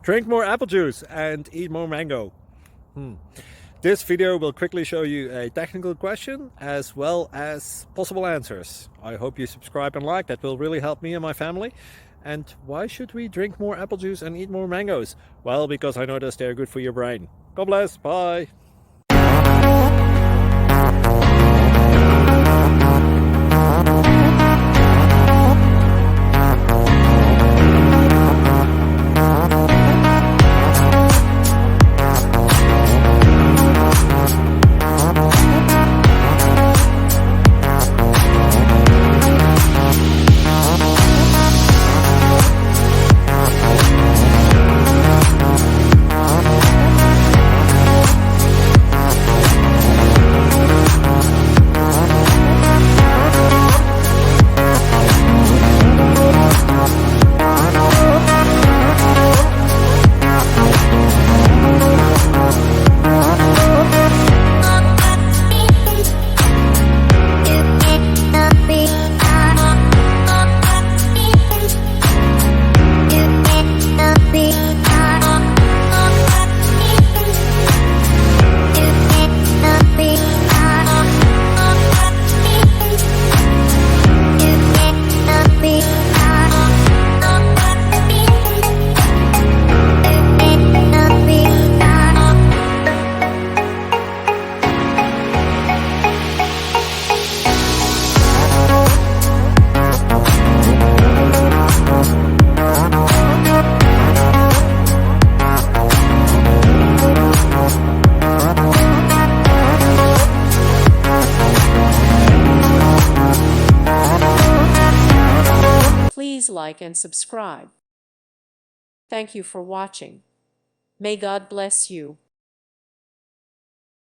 Drink more apple juice and eat more mango. This video will quickly show you a technical question as well as possible answers. I hope you subscribe and like, that will really help me and my family. And why should we drink more apple juice and eat more mangoes? Well, because I noticed they're good for your brain. God bless, bye! Please like and subscribe. Thank you for watching. May God bless you.